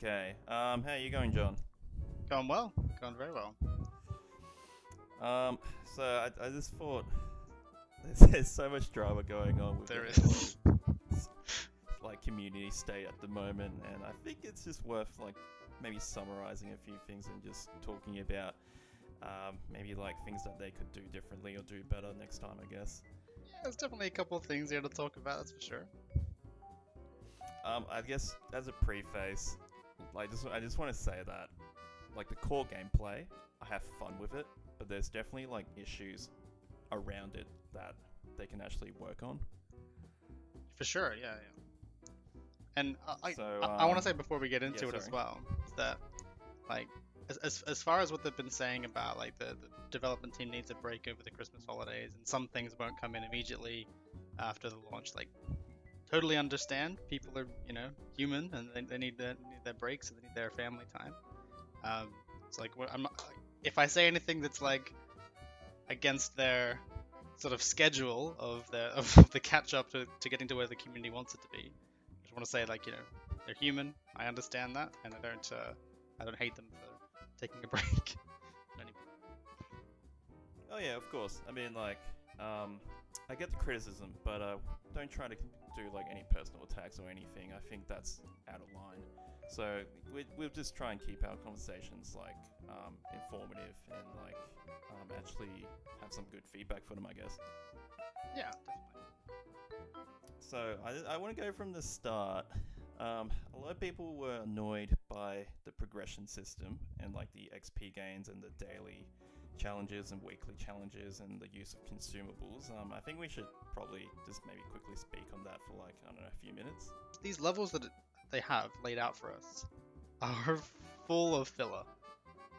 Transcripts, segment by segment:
Okay. How you going, John? Going well. Going very well. Um, so I just thought there's so much drama going on with There the whole is. s- like community state at the moment, and I think it's just worth like maybe summarizing a few things and just talking about maybe like things that they could do differently or do better next time, I guess. Yeah, there's definitely a couple of things here to talk about, that's for sure. I guess as a preface, I just want to say that like the core gameplay, I have fun with it, but there's definitely like issues around it that they can actually work on. For sure, yeah, yeah. And So, I want to say before we get yeah, into it as sorry. well, that, like, as far as what they've been saying about, like, the development team needs a break over the Christmas holidays, and some things won't come in immediately after the launch, like, totally understand. People are, human, and they need their breaks, and they need their family time. Um, it's like, I'm not, like, if I say anything that's, like, against their sort of schedule of the catch up to getting to where the community wants it to be. I just want to say like they're human. I understand that, and I don't hate them for taking a break. Oh yeah, of course. I mean, like, I get the criticism, but don't try to do like any personal attacks or anything. I think that's out of line. So we'll just try and keep our conversations like informative and like actually have some good feedback for them, I guess. Yeah, definitely. So I want to go from the start. A lot of people were annoyed by the progression system and like the XP gains and the daily challenges and weekly challenges and the use of consumables. I think we should probably just maybe quickly speak on that for like I don't know a few minutes. These levels that they have laid out for us are full of filler.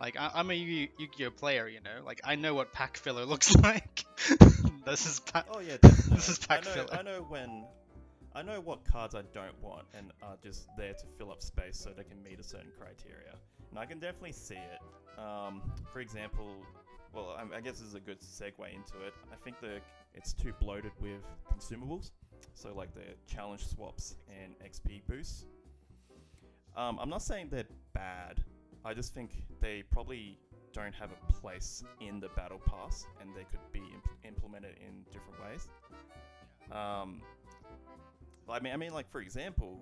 Like I'm a Yu-Gi-Oh player, Like I know what pack filler looks like. this is pack. Oh yeah, This definitely. is pack filler. I know what cards I don't want and are just there to fill up space so they can meet a certain criteria. And I can definitely see it. For example, well, I guess this is a good segue into it. I think it's too bloated with consumables. So like the challenge swaps and XP boosts. I'm not saying they're bad. I just think they probably don't have a place in the battle pass, and they could be implemented in different ways. Um, like for example,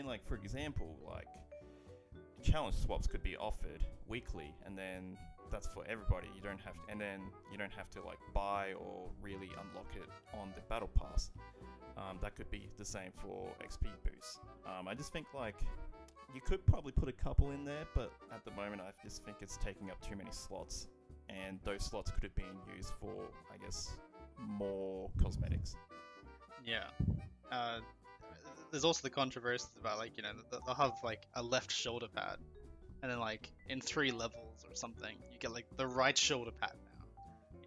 like for example, like challenge swaps could be offered weekly, and then that's for everybody. And then you don't have to like buy or really unlock it on the battle pass. That could be the same for XP boosts. I just think like you could probably put a couple in there, but at the moment I just think it's taking up too many slots, and those slots could have been used for, I guess, more cosmetics. Yeah. Uh, there's also the controversies about like they'll have like a left shoulder pad, and then like in 3 levels or something, you get like the right shoulder pad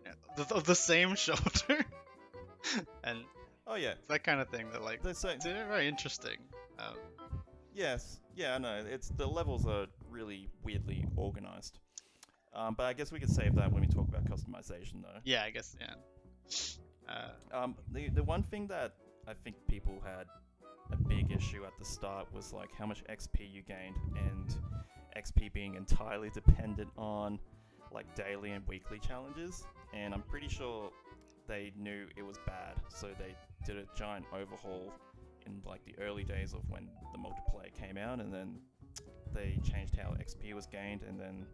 now, of the same shoulder, and Oh yeah, it's that kind of thing that like so it's very interesting. Um, yes, yeah, I know. It's the levels are really weirdly organized. But I guess we could save that when we talk about customization, though. yeah, I guess yeah. The one thing that I think people had a big issue at the start was like how much XP you gained, and XP being entirely dependent on like daily and weekly challenges. And I'm pretty sure they knew it was bad, so they did a giant overhaul in like the early days of when the multiplayer came out, and then they changed how XP was gained, and then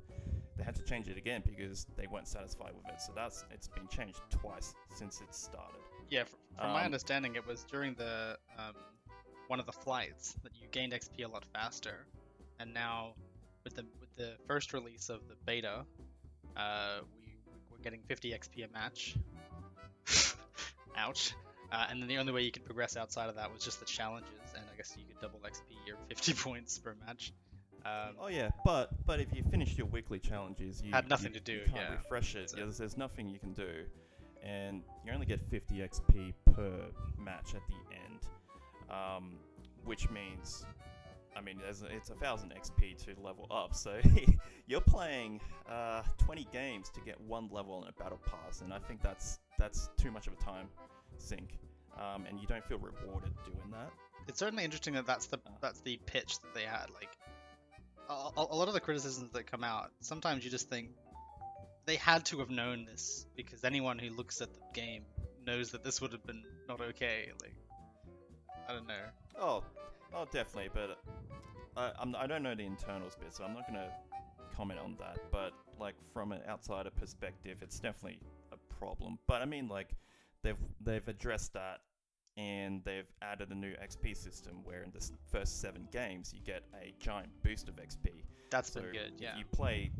they had to change it again because they weren't satisfied with it. So it's been changed twice since it started. Yeah, from my Um, understanding, it was during the one of the flights that you gained XP a lot faster, and now with the first release of the beta, we're getting 50 XP a match. Ouch. And then the only way you could progress outside of that was just the challenges, and I guess you could double XP or 50 points per match. oh yeah, but if you finished your weekly challenges, Had you, nothing to do, you can't yeah. refresh it. So, Yeah, there's nothing you can do, and you only get 50 XP per match at the end, which means, I mean, it's 1,000 XP to level up. So you're playing 20 games to get one level in a battle pass, and I think that's too much of a time sink, and you don't feel rewarded doing that. it's certainly interesting that that's the pitch that they had. Like a lot of the criticisms that come out, sometimes you just think they had to have known this because anyone who looks at the game knows that this would have been not okay. Like I don't know. Oh, oh, definitely. But I don't know the internals bit, so I'm not gonna comment on that. But like from an outsider perspective, it's definitely a problem. But I mean, like they've addressed that, and they've added a new XP system where in the first 7 games you get a giant boost of XP. That's So been good. if Yeah. you play,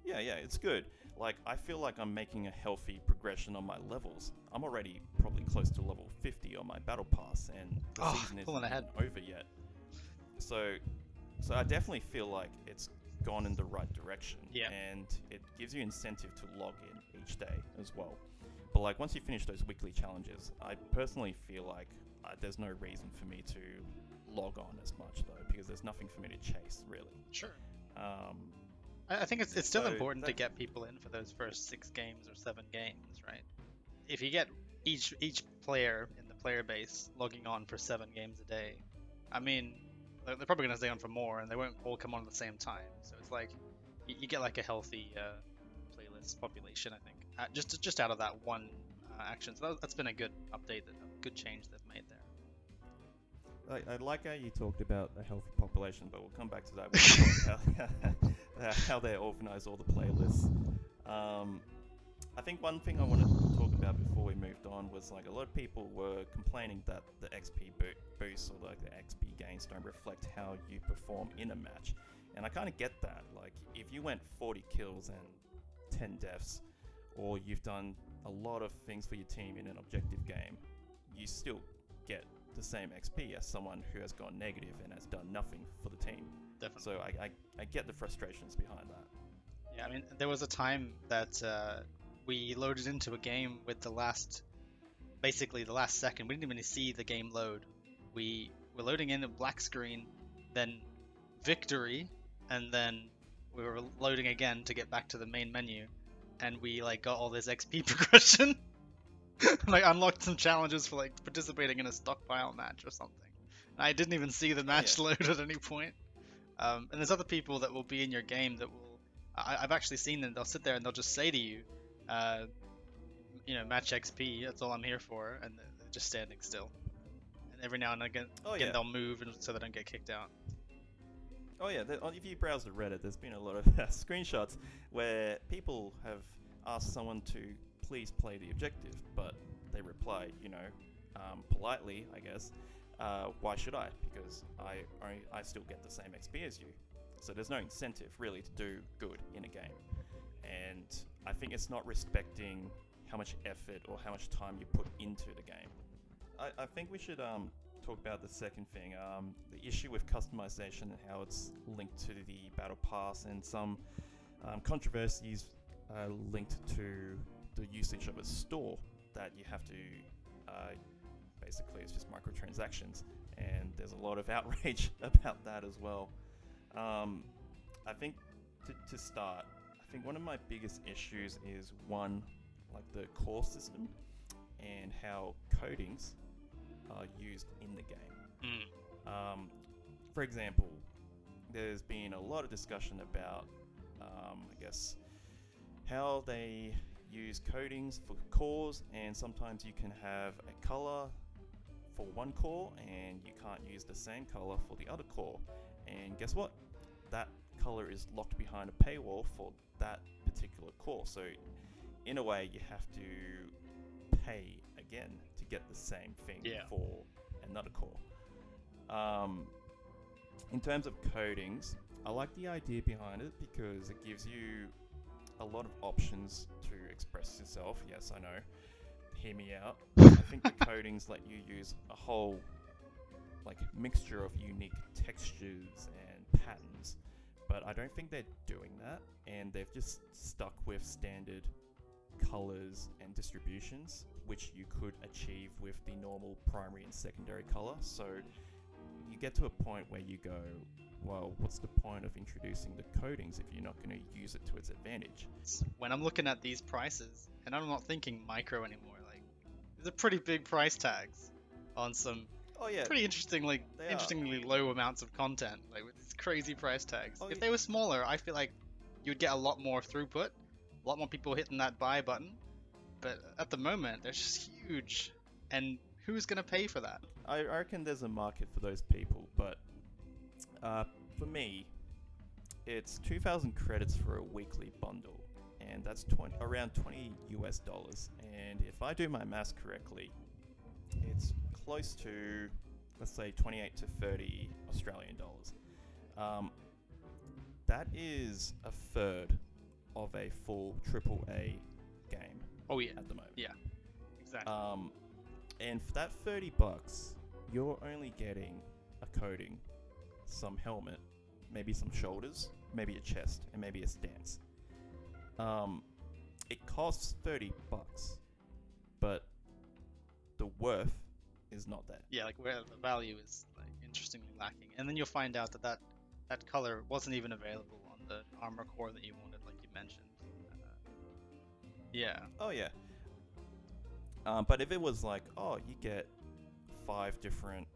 yeah, it's good. Like I feel like I'm making a healthy progression on my levels. I'm already probably close to level 50 on my battle pass, and the season isn't pulling ahead. even over yet. So I definitely feel like it's gone in the right direction, Yeah. and it gives you incentive to log in each day as well. But like once you finish those weekly challenges, I personally feel like there's no reason for me to log on as much though, because there's nothing for me to chase really. Sure. Um, I think it's still So important to that- get people in for those first 6 games or 7 games, right? If you get each player in the player base logging on for 7 games a day, I mean, they're probably gonna stay on for more, and they won't all come on at the same time. So it's like you get like a healthy playlist population, I think, just out of that one action. So that's been a good update, a good change they've made there. I like how you talked about a healthy population, but we'll come back to that when we talk about how they organise all the playlists. I think one thing I wanted to talk about before we moved on was like a lot of people were complaining that the XP boosts or like the XP gains don't reflect how you perform in a match, and I kind of get that. Like if you went 40 kills and 10 deaths, or you've done a lot of things for your team in an objective game, you still get the same XP as someone who has gone negative and has done nothing for the team. Definitely. So I get the frustrations behind that. Yeah, I mean, there was a time that we loaded into a game with basically the last second. We didn't even see the game load. We were loading in a black screen, then victory, and then we were loading again to get back to the main menu, and we like got all this XP progression. Like unlocked some challenges for like participating in a stockpile match or something. And I didn't even see the match load at any point. And there's other people that will be in your game that will. I've actually seen them. They'll sit there and they'll just say to you, match XP. That's all I'm here for, and they're just standing still. And every now and again, they'll move so they don't get kicked out. Oh yeah, if you browse the Reddit, there's been a lot of screenshots where people have asked someone to please play the objective, but they replied, politely, I guess, why should I? Because I still get the same XP as you. So there's no incentive really to do good in a game. And I think it's not respecting how much effort or how much time you put into the game. I think we should talk about the second thing, the issue with customization and how it's linked to the Battle Pass, and some controversies linked to the usage of a store that you have to basically it's just microtransactions, and there's a lot of outrage about that as well. I think to start, I think one of my biggest issues is one, like the core system and how codings are used in the game. For example, there's been a lot of discussion about I guess how they use codings for cores, and sometimes you can have a color for one core and you can't use the same color for the other core, and guess what, that color is locked behind a paywall for that particular core. So in a way you have to pay again to get the same thing for another core. In terms of codings, I like the idea behind it because it gives you a lot of options to express yourself. Yes, I know. Hear me out. I think the codings let you use a whole mixture of unique textures and patterns, but I don't think they're doing that, and they've just stuck with standard colors and distributions, which you could achieve with the normal primary and secondary color. So you get to a point where you go, well, what's the point of introducing the codings if you're not going to use it to its advantage? When I'm looking at these prices, and I'm not thinking micro anymore, like, these are pretty big price tags on some Oh yeah, pretty interesting, like they are. interestingly low amounts of content, like with these crazy price tags. Oh If yeah, they were smaller, I feel like you'd get a lot more throughput, a lot more people hitting that buy button. But at the moment, they're just huge, and who's gonna pay for that? I reckon there's a market for those people, but uh, for me, it's 2,000 credits for a weekly bundle, and that's around 20 US dollars. And if I do my maths correctly, it's close to, let's say, 28 to 30 Australian dollars. Um, that is a third of a full AAA game Oh yeah, at the moment. yeah, exactly. And for that $30, you're only getting a coating, some helmet, maybe some shoulders, maybe a chest, and maybe a stance. It costs $30, but the worth is not there. Yeah, like where the value is like interestingly lacking, and then you'll find out that that color wasn't even available on the armor core that you wanted, like you mentioned. Yeah, Oh yeah. But if it was like, oh, you get 5 different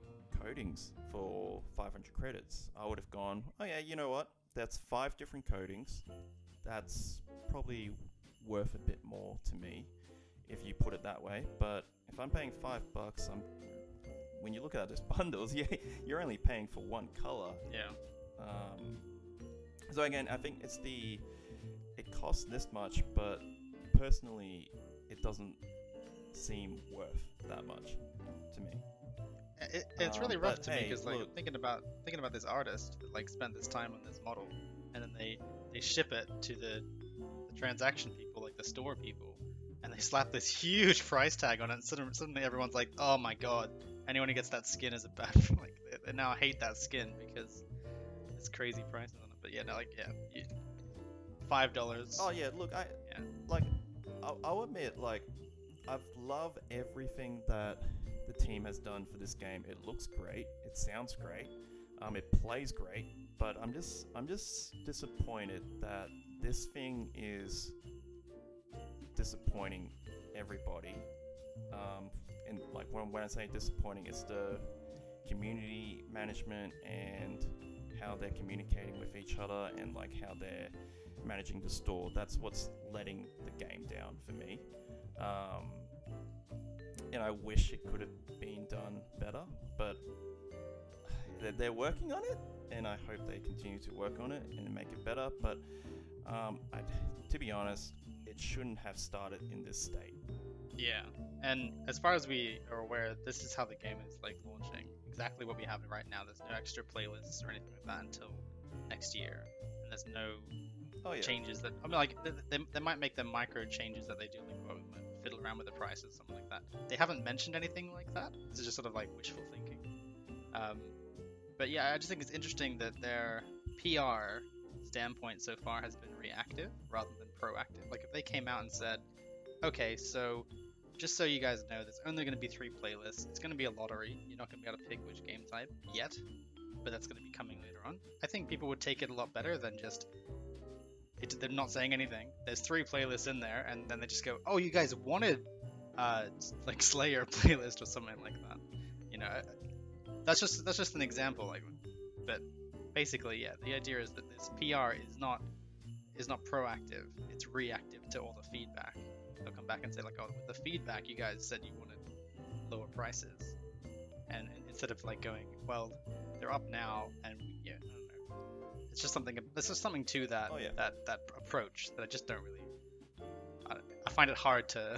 coatings for 500 credits, I would have gone, oh yeah, you know what? That's 5 different coatings. That's probably worth a bit more to me if you put it that way. But if I'm paying $5, when you look at those bundles, you're only paying for one color. yeah. So again, I think it costs this much, but personally, it doesn't seem worth that much to me. It's really rough But to me hey, because like look, thinking about this artist that like spent this time on this model, and then they ship it to the transaction people, like the store people, and they slap this huge price tag on it, and suddenly everyone's like, oh my god, anyone who gets that skin is a bad like they now hate that skin because it's crazy prices on it. But yeah, no, like yeah, $5. oh yeah, look, Yeah, like, I'll admit, like, I've loved everything that the team has done for this game. It looks great, it sounds great, it plays great, but I'm just disappointed that this thing is disappointing everybody. And like when I say disappointing, it's the community management and how they're communicating with each other and like how they're managing the store. That's what's letting the game down for me. And I wish it could have been done better, but they're working on it, and I hope they continue to work on it and make it better. But to be honest, it shouldn't have started in this state. yeah. And as far as we are aware, this is how the game is like launching. Exactly what we have right now. There's no extra playlists or anything like that until next year, and there's no Oh yeah. changes that I mean, like they might make them micro changes that they do, like oh, we might fiddle around with the prices, something like that. They haven't mentioned anything like that. This is just sort of like wishful thinking. But yeah, I just think it's interesting that their PR standpoint so far has been reactive rather than proactive. Like if they came out and said, okay, so just so you guys know, there's only going to be 3 playlists. It's going to be a lottery. You're not going to be able to pick which game type yet, but that's going to be coming later on. I think people would take it a lot better than just they're not saying anything. There's 3 playlists in there, and then they just go, "Oh, you guys wanted like Slayer playlist or something like that." You know, that's just an example. Like, but basically, yeah, the idea is that this PR is not proactive. It's reactive to all the feedback. They'll come back and say like, "Oh, with the feedback, you guys said you wanted lower prices," and instead of like going, "Well, they're up now," and yeah, I don't know. It's just something. There's just something to that Oh yeah. that approach that I just don't really. I find it hard to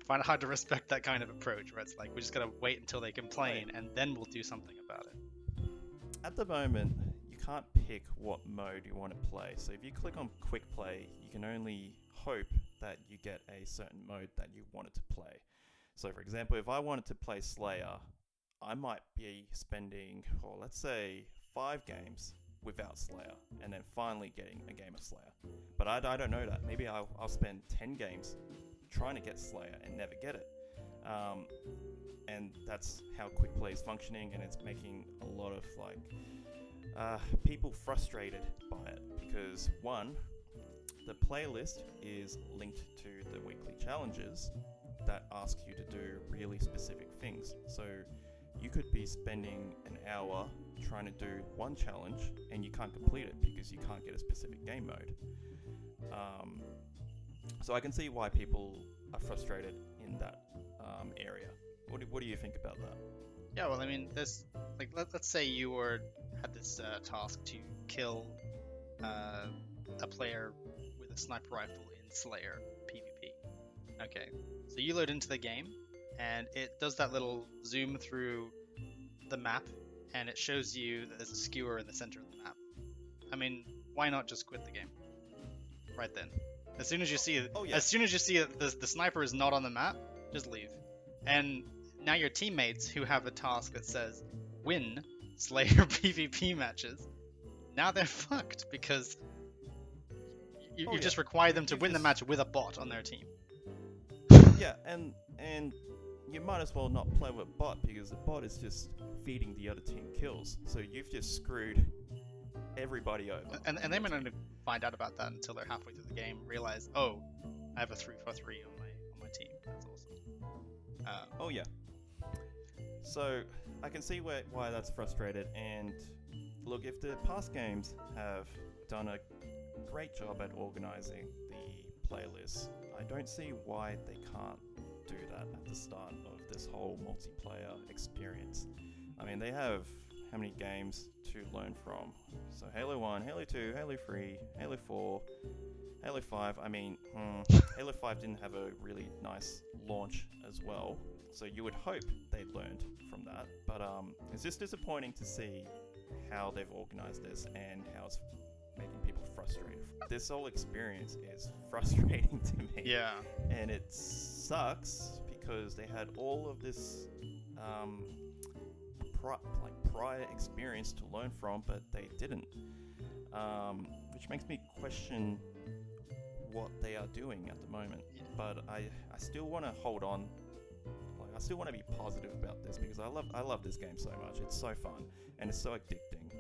find it hard to respect that kind of approach where it's like we just gotta wait until they complain and then we'll do something about it. At the moment, you can't pick what mode you want to play. So if you click on quick play, you can only hope that you get a certain mode that you wanted to play. So for example, if I wanted to play Slayer, I might be spending, or let's say, 5 games without Slayer, and then finally getting a game of Slayer. But I don't know that. Maybe I'll spend 10 games trying to get Slayer and never get it. And that's how quick play is functioning, and it's making a lot of people frustrated by it because one, the playlist is linked to the weekly challenges that ask you to do really specific things. So you could be spending an hour trying to do one challenge and you can't complete it because you can't get a specific game mode. So I can see why people are frustrated in that area. What do you think about that? Yeah, well, I mean, there's like let's say you had this task to kill a player with a sniper rifle in Slayer PvP. Okay, so you load into the game, and it does that little zoom through the map, and it shows you that there's a skewer in the center of the map. I mean, why not just quit the game right then? As soon as you see it, Oh, yeah. as soon as you see that the sniper is not on the map, just leave. And now your teammates who have a task that says win Slayer PvP matches, now they're fucked because you just require them to win the match with a bot on their team. Yeah, and you might as well not play with bot because the bot is just feeding the other team kills. So you've just screwed everybody over. And they might not find out about that until they're halfway through the game, realize, oh, I have a 3-for-3 on my team. That's awesome. Oh yeah. So I can see why that's frustrated. And look, if the past games have done a great job at organizing the playlist, I don't see why they can't do that at the start of this whole multiplayer experience. I mean, they have how many games to learn from? So Halo 1, Halo 2, Halo 3, Halo 4, Halo 5. I mean, Halo 5 didn't have a really nice launch as well, so you would hope they'd learned from that. But it's just disappointing to see how they've organized this and how it's making people frustrated. This whole experience is frustrating to me. Yeah. And it sucks because they had all of this prior experience to learn from, but they didn't. Which makes me question what they are doing at the moment. But I still want to hold on. Like, I still want to be positive about this because I love this game so much. It's so fun and it's so addicting,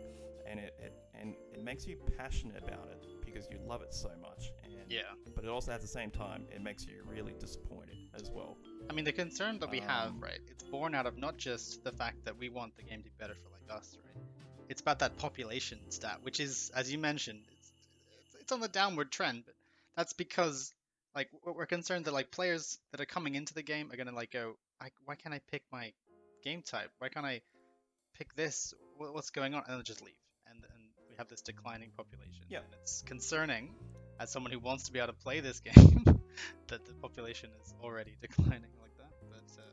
and it makes you passionate about it because you love it so much. And Yeah. But it also at the same time it makes you really disappointed as well. I mean, the concern that we have, right, it's born out of not just the fact that we want the game to be better for like us, right? It's about that population stat, which is, as you mentioned, it's on the downward trend. But that's because, like, we're concerned that like players that are coming into the game are gonna like go, why can't I pick my game type? Why can't I pick this? What's going on? And they'll just leave, and we have this declining population. Yeah. And it's concerning, as someone who wants to be able to play this game, that the population is already declining like that. But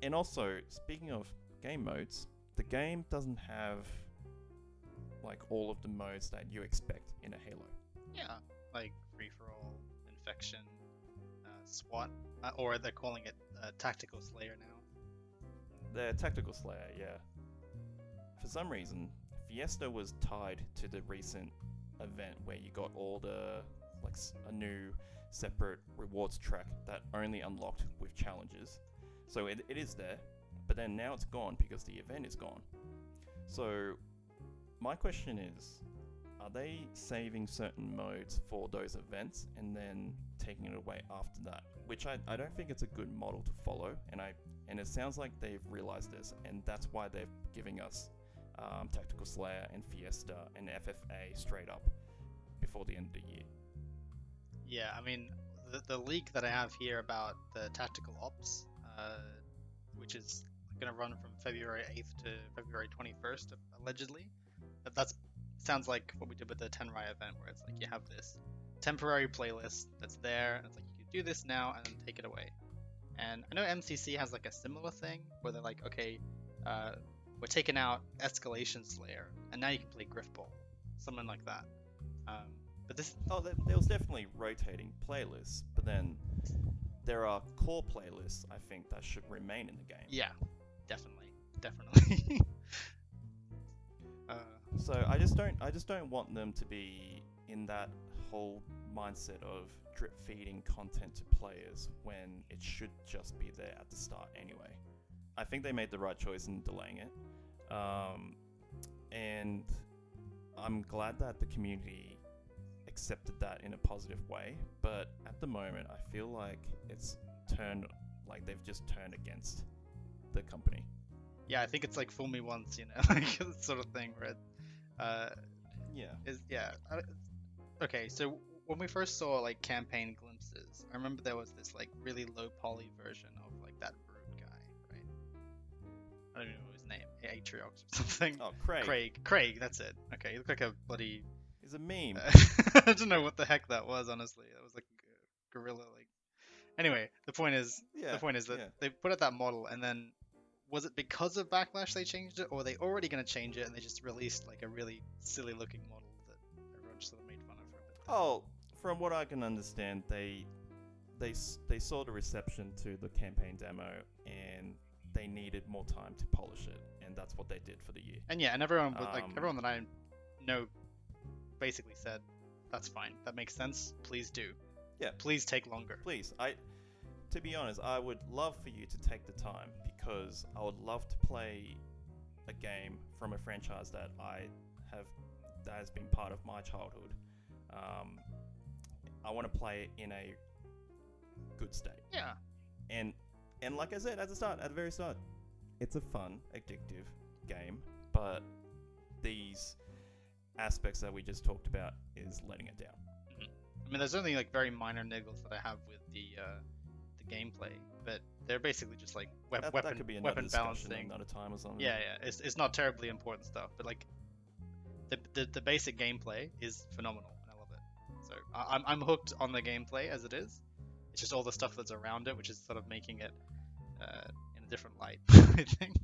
and also, speaking of game modes, the game doesn't have like all of the modes that you expect in a Halo. yeah, like free for all, infection, SWAT, or they're calling it tactical slayer now. The Tactical Slayer, yeah. For some reason, Fiesta was tied to the recent event where you got all the a new separate rewards track that only unlocked with challenges. So it is there, but then now it's gone because the event is gone. So my question is, are they saving certain modes for those events and then taking it away after that? Which I don't think it's a good model to follow, and it sounds like they've realized this, and that's why they're giving us Tactical Slayer and Fiesta and FFA straight up before the end of the year. Yeah, I mean, the leak that I have here about the tactical ops, which is going to run from February 8th to February 21st, allegedly. That sounds like what we did with the Tenrai event, where it's like you have this temporary playlist that's there, and it's like you can do this now and then take it away. And I know MCC has like a similar thing where they're like, okay, we're taking out Escalation Slayer, and now you can play Griffball, something like that. But this, there was definitely rotating playlists, but then there are core playlists I think that should remain in the game. yeah, definitely. So I just don't want them to be in that whole mindset of drip feeding content to players when it should just be there at the start anyway. I think they made the right choice in delaying it, and I'm glad that the community accepted that in a positive way. But at the moment, I feel like they've just turned against the company. Yeah, I think it's like fool me once, like that sort of thing where Yeah. okay, so when we first saw like campaign glimpses, I remember there was this like really low poly version of like that brute guy, right? I don't even know his name, Atriox or something. Oh, Craig. Craig, that's it. Okay, he looked like a bloody. He's a meme. I don't know what the heck that was, honestly. That was like a gorilla, like. Anyway, Yeah. the point is that Yeah. they put out that model, and then was it because of Backlash they changed it, or were they already going to change it and they just released like a really silly looking model that everyone just sort of made fun of for a bit? Oh, from what I can understand, they saw the reception to the campaign demo and they needed more time to polish it, and that's what they did for the year. And yeah, and everyone was everyone that I know basically said, "That's fine. That makes sense. Please do. Yeah. Please take longer." Please, to be honest, I would love for you to take the time because I would love to play a game from a franchise that has been part of my childhood. I want to play it in a good state. Yeah. And like I said at the very start, it's a fun, addictive game, but these aspects that we just talked about is letting it down. I mean, there's only like very minor niggles that I have with the gameplay, but they're basically just like That could be another weapon discussion balancing. another time or something. Yeah, it's not terribly important stuff, but like the basic gameplay is phenomenal, and I love it. So I'm hooked on the gameplay as it is. It's just all the stuff that's around it, which is sort of making it in a different light, I think.